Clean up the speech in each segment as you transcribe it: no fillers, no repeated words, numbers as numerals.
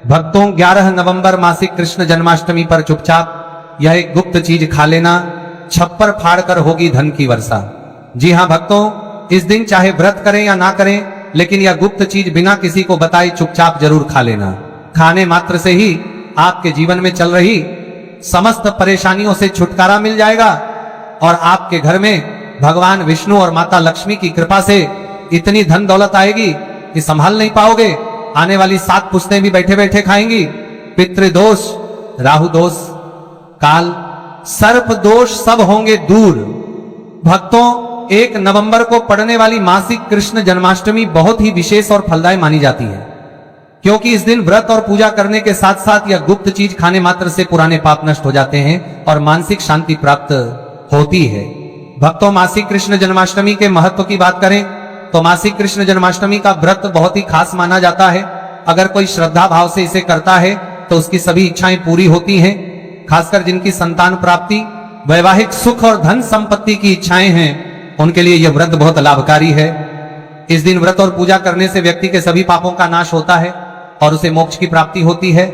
भक्तों 11 नवंबर मासिक कृष्ण जन्माष्टमी पर चुपचाप यह एक गुप्त चीज खा लेना, छप्पर फाड़कर होगी धन की वर्षा। जी हां भक्तों, इस दिन चाहे व्रत करें या ना करें, लेकिन यह गुप्त चीज बिना किसी को बताए चुपचाप जरूर खा लेना। खाने मात्र से ही आपके जीवन में चल रही समस्त परेशानियों से छुटकारा मिल जाएगा और आपके घर में भगवान विष्णु और माता लक्ष्मी की कृपा से इतनी धन दौलत आएगी कि संभाल नहीं पाओगे। आने वाली 7 पुश्तें भी बैठे बैठे खाएंगी। पितृदोष, राहु दोष, काल, सर्प दोष सब होंगे दूर। भक्तों 1 नवंबर को पड़ने वाली मासिक कृष्ण जन्माष्टमी बहुत ही विशेष और फलदायी मानी जाती है, क्योंकि इस दिन व्रत और पूजा करने के साथ साथ यह गुप्त चीज खाने मात्र से पुराने पाप नष्ट हो जाते हैं और मानसिक शांति प्राप्त होती है। भक्तों मासिक कृष्ण जन्माष्टमी के महत्व की बात करें तो मासिक कृष्ण जन्माष्टमी का व्रत बहुत ही खास माना जाता है। अगर कोई श्रद्धा भाव से इसे करता है तो उसकी सभी इच्छाएं पूरी होती हैं। खासकर जिनकी संतान प्राप्ति, वैवाहिक सुख और धन संपत्ति की इच्छाएं हैं, उनके लिए यह व्रत बहुत लाभकारी है। इस दिन व्रत और पूजा करने से व्यक्ति के सभी पापों का नाश होता है और उसे मोक्ष की प्राप्ति होती है।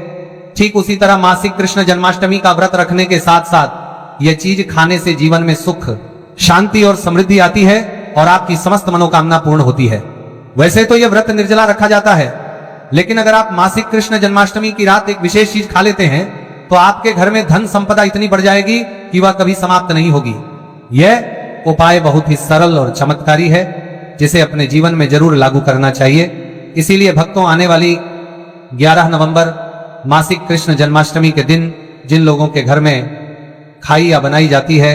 ठीक उसी तरह मासिक कृष्ण जन्माष्टमी का व्रत रखने के साथ साथ यह चीज खाने से जीवन में सुख, शांति और समृद्धि आती है और आपकी समस्त मनोकामना पूर्ण होती है। वैसे तो यह व्रत निर्जला रखा जाता है, लेकिन अगर आप मासिक कृष्ण जन्माष्टमी की रात एक विशेष चीज खा लेते हैं तो आपके घर में धन संपदा इतनी बढ़ जाएगी कि वह कभी समाप्त नहीं होगी। यह उपाय बहुत ही सरल और चमत्कारी है, जिसे अपने जीवन में जरूर लागू करना चाहिए। इसीलिए भक्तों आने वाली 11 नवंबर मासिक कृष्ण जन्माष्टमी के दिन जिन लोगों के घर में खाई या बनाई जाती है,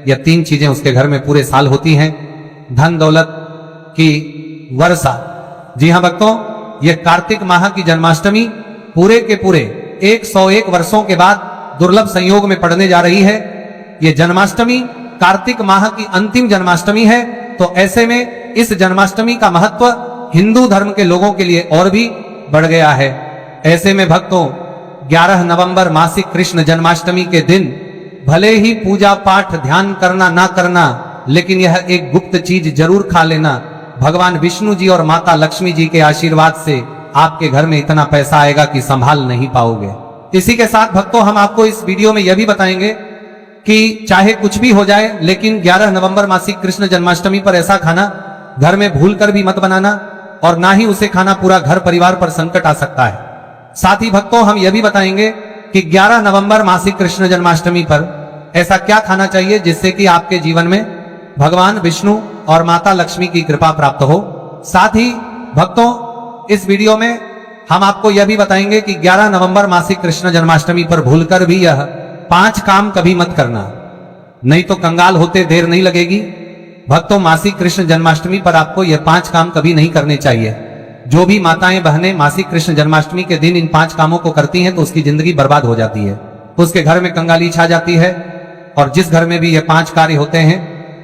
यह 3 चीजें उसके घर में पूरे साल होती हैं। धन दौलत की वर्षा। जी हां भक्तों, यह कार्तिक माह की जन्माष्टमी पूरे के पूरे 101 वर्षों के बाद दुर्लभ संयोग में पड़ने जा रही है। यह जन्माष्टमी कार्तिक माह की अंतिम जन्माष्टमी है, तो ऐसे में इस जन्माष्टमी का महत्व हिंदू धर्म के लोगों के लिए और भी बढ़ गया है। ऐसे में भक्तों 11 नवंबर मासिक कृष्ण जन्माष्टमी के दिन भले ही पूजा पाठ ध्यान करना ना करना, लेकिन यह एक गुप्त चीज जरूर खा लेना। भगवान विष्णु जी और माता लक्ष्मी जी के आशीर्वाद से आपके घर में इतना पैसा आएगा कि संभाल नहीं पाओगे। इसी के साथ भक्तों हम आपको इस वीडियो में यह भी बताएंगे कि चाहे कुछ भी हो जाए, लेकिन 11 नवंबर मासिक कृष्ण जन्माष्टमी पर ऐसा खाना घर में भूलकर भी मत बनाना और ना ही उसे खाना पूरा घर परिवार पर संकट आ सकता है। साथ ही भक्तों हम यह भी बताएंगे कि 11 नवंबर मासिक कृष्ण जन्माष्टमी पर ऐसा क्या खाना चाहिए जिससे कि आपके जीवन में भगवान विष्णु और माता लक्ष्मी की कृपा प्राप्त हो। साथ ही भक्तों इस वीडियो में हम आपको यह भी बताएंगे कि 11 नवंबर मासिक कृष्ण जन्माष्टमी पर भूलकर भी यह 5 काम कभी मत करना, नहीं तो कंगाल होते देर नहीं लगेगी। भक्तों मासिक कृष्ण जन्माष्टमी पर आपको यह 5 काम कभी नहीं करने चाहिए। जो भी माताएं बहनें मासिक कृष्ण जन्माष्टमी के दिन इन 5 कामों को करती हैं तो उसकी जिंदगी बर्बाद हो जाती है, उसके घर में कंगाली छा जाती है और जिस घर में भी ये 5 कार्य होते हैं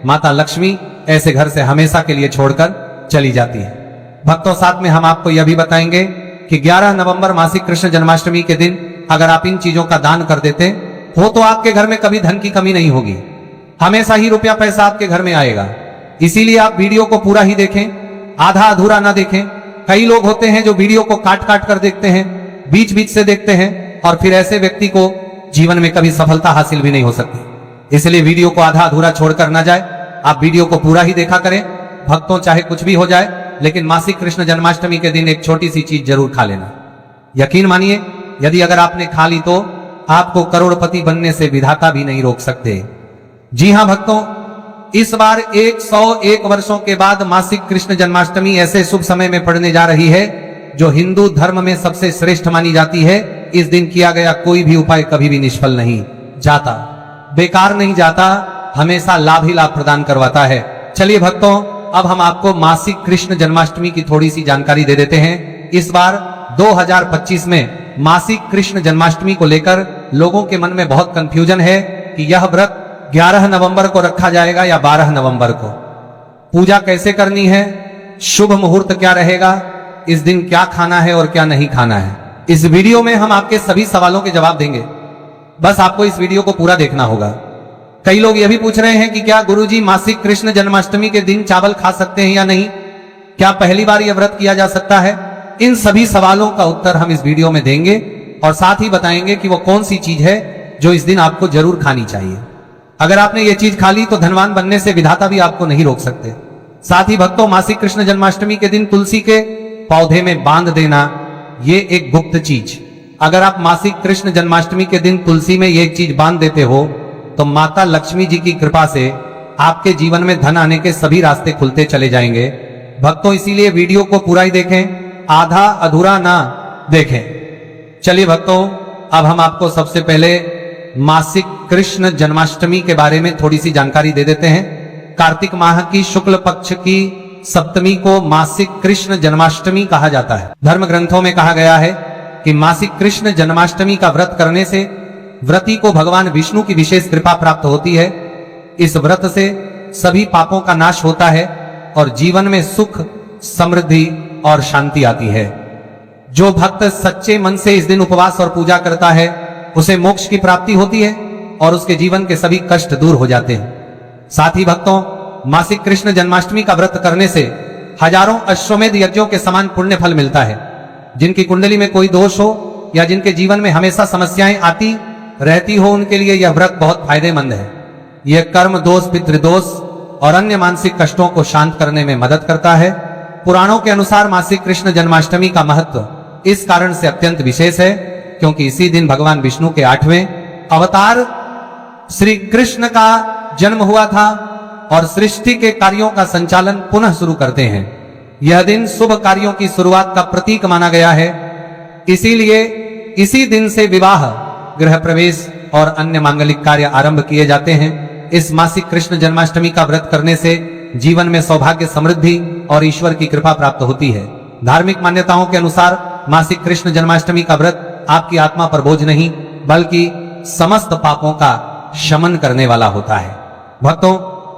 माता लक्ष्मी ऐसे घर से हमेशा के लिए छोड़कर चली जाती है। भक्तों साथ में हम आपको यह भी बताएंगे कि 11 नवंबर मासिक कृष्ण जन्माष्टमी के दिन अगर आप इन चीजों का दान कर देते हो तो आपके घर में कभी धन की कमी नहीं होगी, हमेशा ही रुपया पैसा आपके घर में आएगा। इसीलिए आप वीडियो को पूरा ही देखें, आधा अधूरा ना देखें। कई लोग होते हैं जो वीडियो को काट काट कर देखते हैं, बीच बीच से देखते हैं और फिर ऐसे व्यक्ति को जीवन में कभी सफलता हासिल भी नहीं हो सकती। इसलिए वीडियो को आधा अधूरा छोड़कर ना जाए, आप वीडियो को पूरा ही देखा करें। भक्तों चाहे कुछ भी हो जाए, लेकिन मासिक कृष्ण जन्माष्टमी के दिन एक छोटी सी चीज जरूर खा लेना। यकीन मानिए यदि अगर आपने खा ली तो आपको करोड़पति बनने से विधाता भी नहीं रोक सकते। जी हां भक्तों, इस बार 101 वर्षों के बाद मासिक कृष्ण जन्माष्टमी ऐसे शुभ समय में पड़ने जा रही है जो हिंदू धर्म में सबसे श्रेष्ठ मानी जाती है। इस दिन किया गया कोई भी उपाय कभी भी निष्फल नहीं जाता, बेकार नहीं जाता, हमेशा लाभ ही लाभ प्रदान करवाता है। चलिए भक्तों अब हम आपको मासिक कृष्ण जन्माष्टमी की थोड़ी सी जानकारी दे देते हैं। इस बार 2025 में मासिक कृष्ण जन्माष्टमी को लेकर लोगों के मन में बहुत कंफ्यूजन है कि यह व्रत 11 नवंबर को रखा जाएगा या 12 नवंबर को। पूजा कैसे करनी है, शुभ मुहूर्त क्या रहेगा, इस दिन क्या खाना है और क्या नहीं खाना है। इस वीडियो में हम आपके सभी सवालों के जवाब देंगे, बस आपको इस वीडियो को पूरा देखना होगा। कई लोग यह भी पूछ रहे हैं कि क्या गुरुजी मासिक कृष्ण जन्माष्टमी के दिन चावल खा सकते हैं या नहीं, क्या पहली बार यह व्रत किया जा सकता है। इन सभी सवालों का उत्तर हम इस वीडियो में देंगे और साथ ही बताएंगे कि वो कौन सी चीज है जो इस दिन आपको जरूर खानी चाहिए। अगर आपने ये चीज खा ली तो धनवान बनने से विधाता भी आपको नहीं रोक सकते। साथ ही भक्तों, मासिक कृष्ण जन्माष्टमी के दिन तुलसी के पौधे में बांध देना ये एक गुप्त चीज। अगर आप मासिक कृष्ण जन्माष्टमी के दिन तुलसी में ये एक चीज बांध देते हो तो माता लक्ष्मी जी की कृपा से आपके जीवन में धन आने के सभी रास्ते खुलते चले जाएंगे। भक्तों, इसीलिए वीडियो को पूरा ही देखें, आधा अधूरा ना देखें। चलिए भक्तों, अब हम आपको सबसे पहले मासिक कृष्ण जन्माष्टमी के बारे में थोड़ी सी जानकारी दे देते हैं। कार्तिक माह की शुक्ल पक्ष की सप्तमी को मासिक कृष्ण जन्माष्टमी कहा जाता है। धर्म ग्रंथों में कहा गया है कि मासिक कृष्ण जन्माष्टमी का व्रत करने से व्रती को भगवान विष्णु की विशेष कृपा प्राप्त होती है। इस व्रत से सभी पापों का नाश होता है और जीवन में सुख, समृद्धि और शांति आती है। जो भक्त सच्चे मन से इस दिन उपवास और पूजा करता है उसे मोक्ष की प्राप्ति होती है और उसके जीवन के सभी कष्ट दूर हो जाते हैं। साथ ही भक्तों, मासिक कृष्ण जन्माष्टमी का व्रत करने से हजारों अश्वमेध यज्ञों के समान पुण्य फल मिलता है। जिनकी कुंडली में कोई दोष हो या जिनके जीवन में हमेशा समस्याएं आती रहती हो, उनके लिए यह व्रत बहुत फायदेमंद है। यह कर्म दोष, पितृदोष और अन्य मानसिक कष्टों को शांत करने में मदद करता है। पुराणों के अनुसार मासिक कृष्ण जन्माष्टमी का महत्व इस कारण से अत्यंत विशेष है क्योंकि इसी दिन भगवान विष्णु के 8वें अवतार श्री कृष्ण का जन्म हुआ था और सृष्टि के कार्यों का संचालन पुनः शुरू करते हैं। यह दिन शुभ कार्यों की शुरुआत का प्रतीक माना गया है। इसीलिए इसी दिन से विवाह, गृह प्रवेश और अन्य मांगलिक कार्य आरंभ किए जाते हैं। इस मासिक कृष्ण जन्माष्टमी का व्रत करने से जीवन में सौभाग्य, समृद्धि और ईश्वर की कृपा प्राप्त होती है। धार्मिक मान्यताओं के अनुसार मासिक कृष्ण जन्माष्टमी का व्रत आपकी आत्मा पर बोझ नहीं बल्कि समस्त पापों का शमन करने वाला होता है। भक्तों,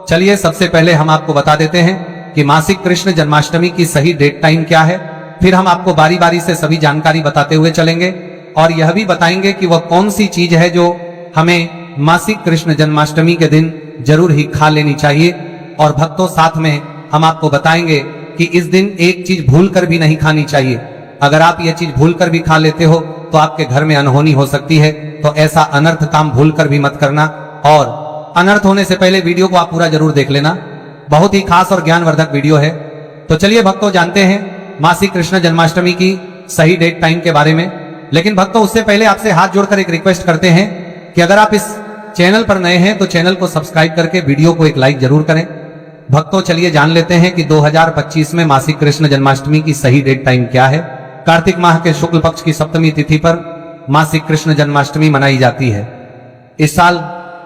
चलिए सबसे पहले हम आपको बता देते हैं कि मासिक कृष्ण जन्माष्टमी की सही डेट टाइम क्या है। फिर हम आपको बारी बारी से सभी जानकारी बताते हुए चलेंगे और यह भी बताएंगे कि वह कौन सी चीज है जो हमें मासिक कृष्ण जन्माष्टमी के दिन जरूर ही खा लेनी चाहिए। और भक्तों, साथ में हम आपको बताएंगे कि इस दिन एक चीज भूल कर भी नहीं खानी चाहिए। अगर आप यह चीज भूल कर भी खा लेते हो तो आपके घर में अनहोनी हो सकती है, तो ऐसा अनर्थ काम भूल कर भी मत करना। और अनर्थ होने से पहले वीडियो को आप पूरा जरूर देख लेना, बहुत ही खास और ज्ञानवर्धक वीडियो है। तो चलिए भक्तों, जानते हैं मासिक कृष्ण जन्माष्टमी की सही डेट टाइम के बारे में। लेकिन भक्तों, उससे पहले आपसे हाथ जोड़कर एक रिक्वेस्ट करते हैं कि अगर आप इस चैनल पर नए हैं तो चैनल को सब्सक्राइब करके वीडियो को एक लाइक जरूर करें। भक्तों, चलिए जान लेते हैं कि 2025 में मासिक कृष्ण जन्माष्टमी की सही डेट टाइम क्या है। कार्तिक माह के शुक्ल पक्ष की सप्तमी तिथि पर मासिक कृष्ण जन्माष्टमी मनाई जाती है। इस साल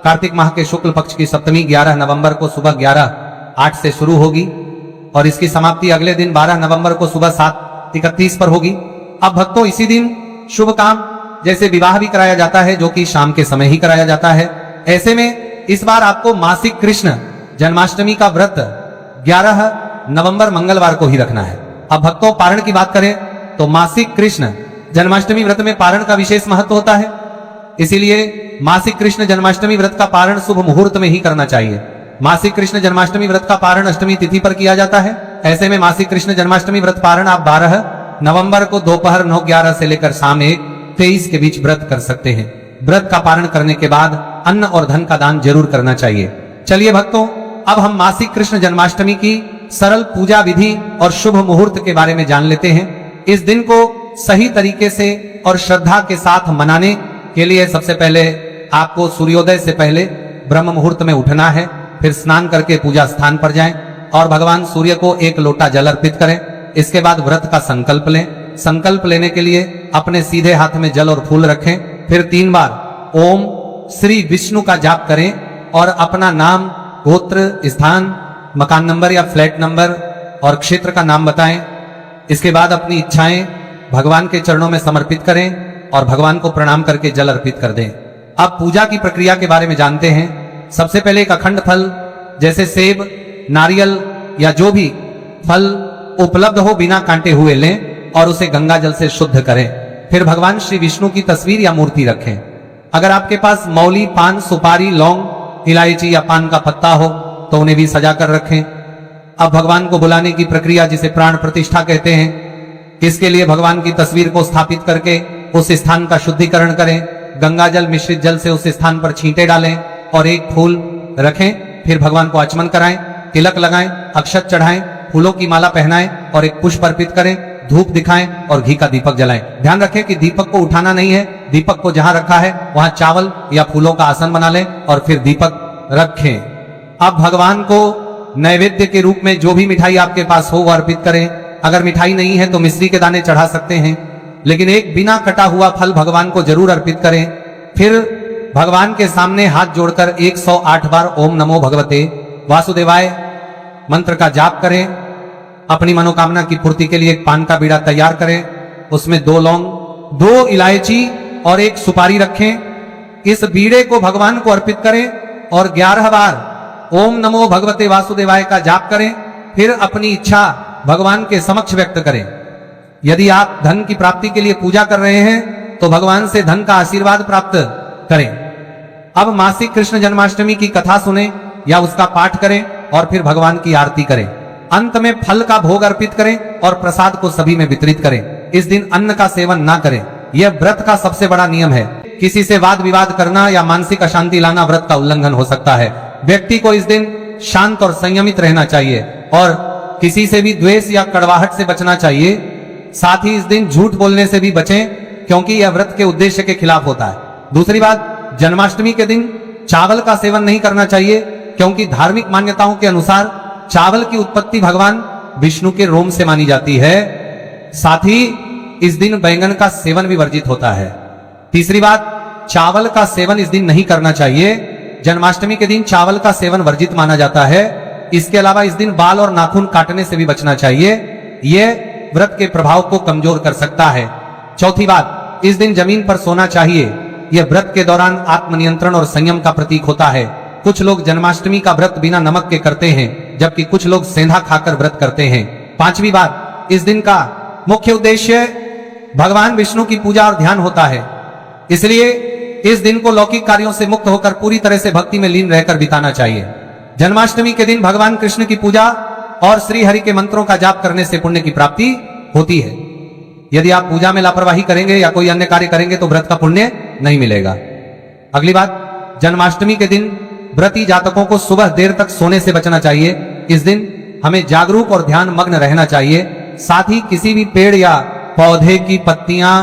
कार्तिक माह के शुक्ल पक्ष की सप्तमी 11 नवंबर को सुबह 11:08 से शुरू होगी और इसकी समाप्ति अगले दिन 12 नवंबर को सुबह 7:31 पर होगी। अब भक्तों, इसी दिन शुभ काम जैसे विवाह भी कराया जाता है, जो कि शाम के समय ही कराया जाता है। ऐसे में इस बार आपको मासिक कृष्ण जन्माष्टमी का व्रत 11 नवंबर मंगलवार को ही रखना है। अब भक्तों, पारण की बात करें तो मासिक कृष्ण जन्माष्टमी व्रत में पारण का विशेष महत्व होता है। इसीलिए मासिक कृष्ण जन्माष्टमी व्रत का पारण शुभ मुहूर्त में ही करना चाहिए। मासिक कृष्ण जन्माष्टमी व्रत का पारण अष्टमी तिथि पर किया जाता है। ऐसे में मासिक कृष्ण जन्माष्टमी व्रत पारण आप 12 नवंबर को दोपहर 9:11 से लेकर शाम 1:23 के बीच व्रत कर सकते हैं। व्रत का पारण करने के बाद अन्न और धन का दान जरूर करना चाहिए। चलिए भक्तों, अब हम मासिक कृष्ण जन्माष्टमी की सरल पूजा विधि और शुभ मुहूर्त के बारे में जान लेते हैं। इस दिन को सही तरीके से और श्रद्धा के साथ मनाने के लिए सबसे पहले आपको सूर्योदय से पहले ब्रह्म मुहूर्त में उठना है। फिर स्नान करके पूजा स्थान पर जाएं और भगवान सूर्य को 1 लोटा जल अर्पित करें। इसके बाद व्रत का संकल्प लें। संकल्प लेने के लिए अपने सीधे हाथ में जल और फूल रखें। फिर 3 बार ओम श्री विष्णु का जाप करें और अपना नाम, गोत्र, स्थान, मकान नंबर या फ्लैट नंबर और क्षेत्र का नाम बताएं। इसके बाद अपनी इच्छाएं भगवान के चरणों में समर्पित करें और भगवान को प्रणाम करके जल अर्पित कर दें। अब पूजा की प्रक्रिया के बारे में जानते हैं। सबसे पहले एक अखंड फल जैसे सेब, नारियल या जो भी फल उपलब्ध हो बिना कांटे हुए लें और उसे गंगा जल से शुद्ध करें। फिर भगवान श्री विष्णु की तस्वीर या मूर्ति रखें। अगर आपके पास मौली, पान, सुपारी, लौंग, इलायची या पान का पत्ता हो तो उन्हें भी सजा कर रखें। अब भगवान को बुलाने की प्रक्रिया, जिसे प्राण प्रतिष्ठा कहते हैं, इसके लिए भगवान की तस्वीर को स्थापित करके उस स्थान का शुद्धिकरण करें, गंगा जल मिश्रित जल से उस स्थान पर छींटे डालें और एक फूल रखें। फिर भगवान को आचमन कराएं, तिलक लगाएं, अक्षत चढ़ाएं, फूलों की माला पहनाएं और एक पुष्प अर्पित करें, धूप दिखाएं और घी का दीपक जलाएं। ध्यान रखें कि दीपक को उठाना नहीं है, दीपक को जहां रखा है वहां चावल या फूलों का आसन बना लें और फिर दीपक रखें। अब भगवान को नैवेद्य के रूप में जो भी मिठाई आपके पास हो वो अर्पित करें। अगर मिठाई नहीं है तो मिश्री के दाने चढ़ा सकते हैं, लेकिन एक बिना कटा हुआ फल भगवान को जरूर अर्पित करें। फिर भगवान के सामने हाथ जोड़कर 108 बार ओम नमो भगवते वासुदेवाय मंत्र का जाप करें। अपनी मनोकामना की पूर्ति के लिए एक पान का बीड़ा तैयार करें, उसमें 2 लौंग, 2 इलायची और 1 सुपारी रखें। इस बीड़े को भगवान को अर्पित करें और 11 बार ओम नमो भगवते वासुदेवाय का जाप करें। फिर अपनी इच्छा भगवान के समक्ष व्यक्त करें। यदि आप धन की प्राप्ति के लिए पूजा कर रहे हैं तो भगवान से धन का आशीर्वाद प्राप्त करें। अब मासिक कृष्ण जन्माष्टमी की कथा सुने या उसका पाठ करें और फिर भगवान की आरती करें। अंत में फल का भोग अर्पित करें और प्रसाद को सभी में वितरित करें। इस दिन अन्न का सेवन ना करें, यह व्रत का सबसे बड़ा नियम है। किसी से वाद विवाद करना या मानसिक अशांति लाना व्रत का उल्लंघन हो सकता है। व्यक्ति को इस दिन शांत और संयमित रहना चाहिए और किसी से भी द्वेष या कड़वाहट से बचना चाहिए। साथ ही इस दिन झूठ बोलने से भी बचें, क्योंकि यह व्रत के उद्देश्य के खिलाफ होता है। दूसरी बात, जन्माष्टमी के दिन चावल का सेवन नहीं करना चाहिए, क्योंकि धार्मिक मान्यताओं के अनुसार चावल की उत्पत्ति भगवान विष्णु के रोम से मानी जाती है। साथ ही इस दिन बैंगन का सेवन भी वर्जित होता है। तीसरी बात, चावल का सेवन इस दिन नहीं करना चाहिए। जन्माष्टमी के दिन चावल का सेवन वर्जित माना जाता है। इसके अलावा इस दिन बाल और नाखून काटने से भी बचना चाहिए, यह व्रत के प्रभाव को कमजोर कर सकता है। चौथी बात, इस दिन जमीन पर सोना चाहिए। यह व्रत के दौरान आत्मनियंत्रण और संयम का प्रतीक होता है। कुछ लोग जन्माष्टमी का व्रत बिना नमक के करते हैं, जबकि कुछ लोग सेंधा खाकर व्रत करते हैं। पांचवी बात, इस दिन का मुख्य उद्देश्य भगवान विष्णु की पूजा और ध्यान होता है, इसलिए इस दिन को लौकिक कार्यों से मुक्त होकर पूरी तरह से भक्ति में लीन रहकर बिताना चाहिए। जन्माष्टमी के दिन भगवान कृष्ण की पूजा और श्री हरि के मंत्रों का जाप करने से पुण्य की प्राप्ति होती है। यदि आप पूजा में लापरवाही करेंगे या कोई अन्य कार्य करेंगे तो व्रत का पुण्य नहीं मिलेगा। अगली बात, जन्माष्टमी के दिन व्रती जातकों को सुबह देर तक सोने से बचना चाहिए। इस दिन हमें जागरूक और ध्यान मग्न रहना चाहिए। साथ ही किसी भी पेड़ या पौधे की पत्तियां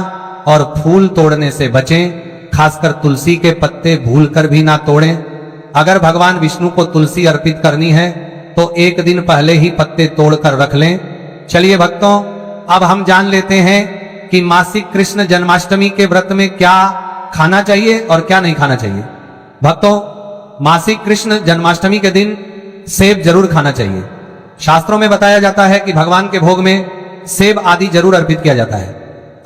और फूल तोड़ने से बचें, खासकर तुलसी के पत्ते भूलकर भी ना तोड़ें। अगर भगवान विष्णु को तुलसी अर्पित करनी है तो एक दिन पहले ही पत्ते तोड़कर रख लें। चलिए भक्तों, अब हम जान लेते हैं कि मासिक कृष्ण जन्माष्टमी के व्रत में क्या खाना चाहिए और क्या नहीं खाना चाहिए। भक्तों, मासिक कृष्ण जन्माष्टमी के दिन सेब जरूर खाना चाहिए। शास्त्रों में बताया जाता है कि भगवान के भोग में सेब आदि जरूर अर्पित किया जाता है।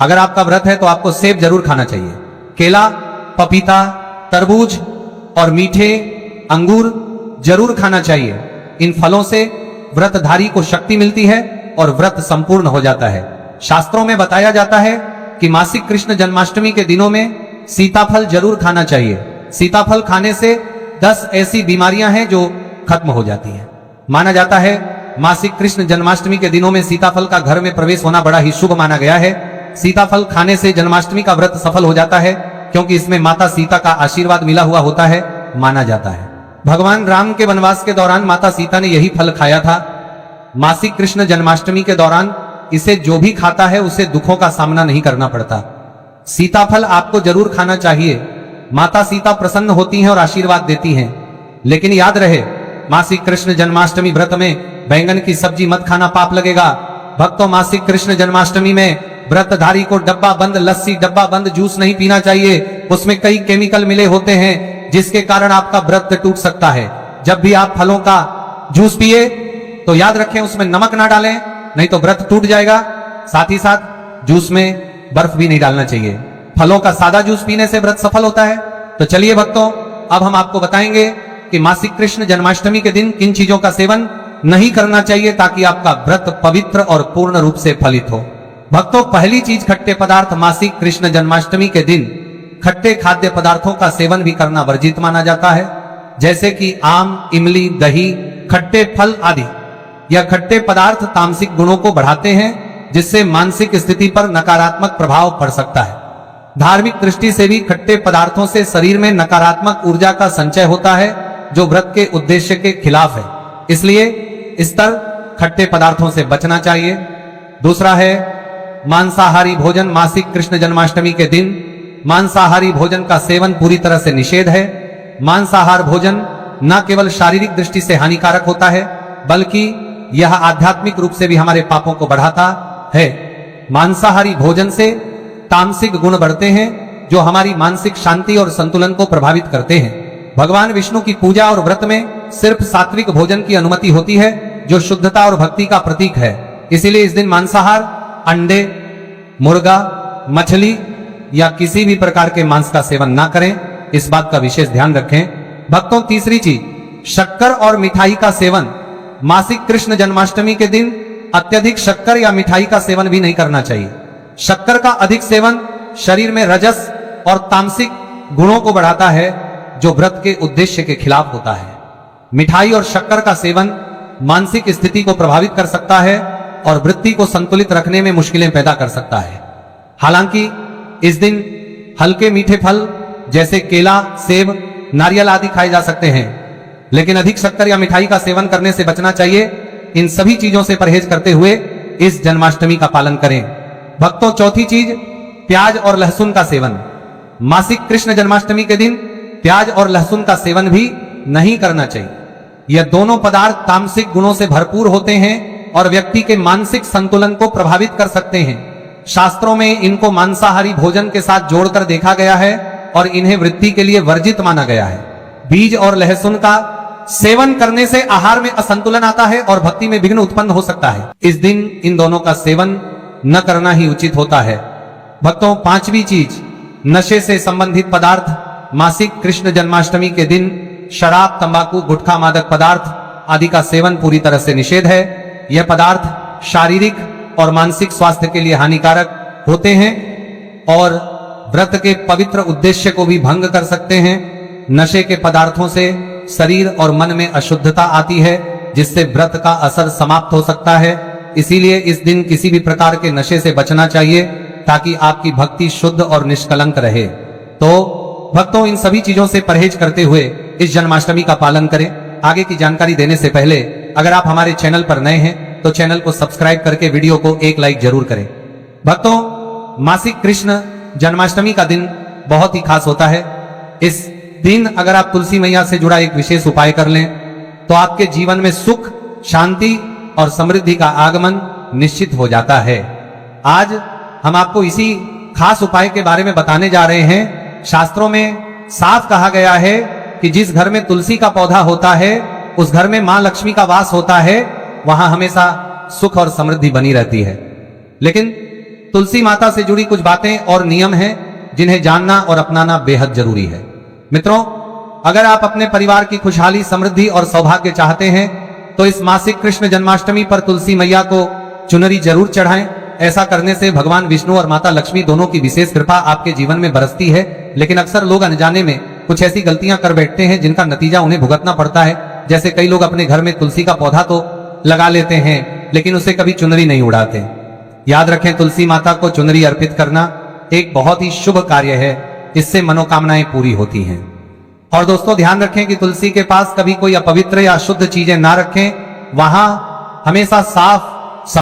अगर आपका व्रत है तो आपको सेब जरूर खाना चाहिए। केला, पपीता, तरबूज और मीठे अंगूर जरूर खाना चाहिए। इन फलों से व्रतधारी को शक्ति मिलती है और व्रत संपूर्ण हो जाता है। शास्त्रों में बताया जाता है कि मासिक कृष्ण जन्माष्टमी के दिनों में सीताफल जरूर खाना चाहिए। सीताफल खाने से 10 ऐसी बीमारियां हैं जो खत्म हो जाती हैं। माना जाता है मासिक कृष्ण जन्माष्टमी के दिनों में सीताफल का घर में प्रवेश होना बड़ा ही शुभ माना गया है। सीताफल खाने से जन्माष्टमी का व्रत सफल हो जाता है, क्योंकि इसमें माता सीता का आशीर्वाद मिला हुआ होता है, माना जाता है। भगवान राम के वनवास के दौरान माता सीता ने यही फल खाया था। मासिक कृष्ण जन्माष्टमी के दौरान इसे जो भी खाता है उसे दुखों का सामना नहीं करना पड़ता। सीताफल आपको जरूर खाना चाहिए। माता सीता प्रसन्न होती हैं और आशीर्वाद देती हैं। लेकिन याद रहे, मासिक कृष्ण जन्माष्टमी व्रत में बैंगन की सब्जी मत खाना, पाप लगेगा। भक्तों, मासिक कृष्ण जन्माष्टमी में व्रतधारी को डब्बा बंद लस्सी, डब्बा बंद जूस नहीं पीना चाहिए। उसमें कई केमिकल मिले होते हैं जिसके कारण आपका व्रत टूट सकता है। जब भी आप फलों का जूस पिए तो याद रखें उसमें नमक ना डालें, नहीं तो व्रत टूट जाएगा। साथ ही साथ जूस में बर्फ भी नहीं डालना चाहिए। फलों का सादा जूस पीने से व्रत सफल होता है। तो चलिए भक्तों, अब हम आपको बताएंगे कि मासिक कृष्ण जन्माष्टमी के दिन किन चीजों का सेवन नहीं करना चाहिए ताकि आपका व्रत पवित्र और पूर्ण रूप से फलित हो। भक्तों, पहली चीज, खट्टे पदार्थ। मासिक कृष्ण जन्माष्टमी के दिन खट्टे खाद्य पदार्थों का सेवन भी करना वर्जित माना जाता है, जैसे कि आम, इमली, दही, खट्टे फल आदि। यह खट्टे पदार्थ तामसिक गुणों को बढ़ाते हैं जिससे मानसिक स्थिति पर नकारात्मक प्रभाव पड़ सकता है। धार्मिक दृष्टि से भी खट्टे पदार्थों से शरीर में नकारात्मक ऊर्जा का संचय होता है, जो व्रत के उद्देश्य के खिलाफ है। इसलिए इस तरह खट्टे पदार्थों से बचना चाहिए। दूसरा है मांसाहारी भोजन। मासिक कृष्ण जन्माष्टमी के दिन मांसाहारी भोजन का सेवन पूरी तरह से निषेध है। मांसाहार भोजन न केवल शारीरिक दृष्टि से हानिकारक होता है, बल्कि यह आध्यात्मिक रूप से भी हमारे पापों को बढ़ाता है। मांसाहारी भोजन से तामसिक गुण बढ़ते हैं, जो हमारी मानसिक शांति और संतुलन को प्रभावित करते हैं। भगवान विष्णु की पूजा और व्रत में सिर्फ सात्विक भोजन की अनुमति होती है, जो शुद्धता और भक्ति का प्रतीक है। इसीलिए इस दिन मांसाहार, अंडे, मुर्गा, मछली या किसी भी प्रकार के मांस का सेवन ना करें। इस बात का विशेष ध्यान रखें। भक्तों, तीसरी चीज, शक्कर और मिठाई का सेवन। मासिक कृष्ण जन्माष्टमी के दिन अत्यधिक शक्कर या मिठाई का सेवन भी नहीं करना चाहिए। शक्कर का अधिक सेवन शरीर में रजस और तामसिक गुणों को बढ़ाता है, जो व्रत के उद्देश्य के खिलाफ होता है। मिठाई और शक्कर का सेवन मानसिक स्थिति को प्रभावित कर सकता है और वृत्ति को संतुलित रखने में मुश्किलें पैदा कर सकता है। हालांकि इस दिन हल्के मीठे फल जैसे केला, सेब, नारियल आदि खाए जा सकते हैं, लेकिन अधिक शक्कर या मिठाई का सेवन करने से बचना चाहिए। इन सभी चीजों से परहेज करते हुए इस जन्माष्टमी का पालन करें। भक्तों, चौथी चीज, प्याज और लहसुन का सेवन। मासिक कृष्ण जन्माष्टमी के दिन प्याज और लहसुन का सेवन भी नहीं करना चाहिए। यह दोनों पदार्थ तामसिक गुणों से भरपूर होते हैं और व्यक्ति के मानसिक संतुलन को प्रभावित कर सकते हैं। शास्त्रों में इनको मांसाहारी भोजन के साथ जोड़कर देखा गया है और इन्हें वृद्धि के लिए वर्जित माना गया है। बीज और लहसुन का सेवन करने से आहार में असंतुलन आता है और भक्ति में विघ्न उत्पन्न हो सकता है। इस दिन इन दोनों का सेवन न करना ही उचित होता है। भक्तों, पांचवी चीज, नशे से संबंधित पदार्थ। मासिक कृष्ण जन्माष्टमी के दिन शराब, तंबाकू, गुटखा, मादक पदार्थ आदि का सेवन पूरी तरह से निषेध है। यह पदार्थ शारीरिक और मानसिक स्वास्थ्य के लिए हानिकारक होते हैं और व्रत के पवित्र उद्देश्य को भी भंग कर सकते हैं। नशे के पदार्थों से शरीर और मन में अशुद्धता आती है, जिससे व्रत का असर समाप्त हो सकता है। इसीलिए इस दिन किसी भी प्रकार के नशे से बचना चाहिए, ताकि आपकी भक्ति शुद्ध और निष्कलंक रहे। तो भक्तों, इन सभी चीजों से परहेज करते हुए इस जन्माष्टमी का पालन करें। आगे की जानकारी देने से पहले अगर आप हमारे चैनल पर नए हैं तो चैनल को सब्सक्राइब करके वीडियो को एक लाइक जरूर करें। भक्तों, मासिक कृष्ण जन्माष्टमी का दिन बहुत ही खास होता है। इस दिन अगर आप तुलसी मैया से जुड़ा एक विशेष उपाय कर लें तो आपके जीवन में सुख, शांति और समृद्धि का आगमन निश्चित हो जाता है। आज हम आपको इसी खास उपाय के बारे में बताने जा रहे हैं। शास्त्रों में साफ कहा गया है कि जिस घर में तुलसी का पौधा होता है उस घर में मां लक्ष्मी का वास होता है, वहां हमेशा सुख और समृद्धि बनी रहती है। लेकिन तुलसी माता से जुड़ी कुछ बातें और नियम हैं जिन्हें जानना और अपनाना बेहद जरूरी है। मित्रों, अगर आप अपने परिवार की खुशहाली, समृद्धि और सौभाग्य चाहते हैं तो इस मासिक कृष्ण जन्माष्टमी पर तुलसी मैया को चुनरी जरूर चढ़ाएं। ऐसा करने से भगवान विष्णु और माता लक्ष्मी दोनों की विशेष कृपा आपके जीवन में बरसती है। लेकिन अक्सर लोग अनजाने में कुछ ऐसी गलतियां कर बैठते हैं जिनका नतीजा उन्हें भुगतना पड़ता है। जैसे कई लोग अपने घर में तुलसी का पौधा तो लगा लेते हैं, लेकिन उसे कभी चुनरी नहीं उड़ाते। याद रखें, तुलसी माता को चुनरी अर्पित करना एक बहुत ही शुभ कार्य है। इससे मनोकामनाएं पूरी होती हैं। और दोस्तों, ध्यान रखें कि तुलसी के पास कभी कोई अपवित्र या अशुद्ध चीजें ना रखें। वहां हमेशा साफ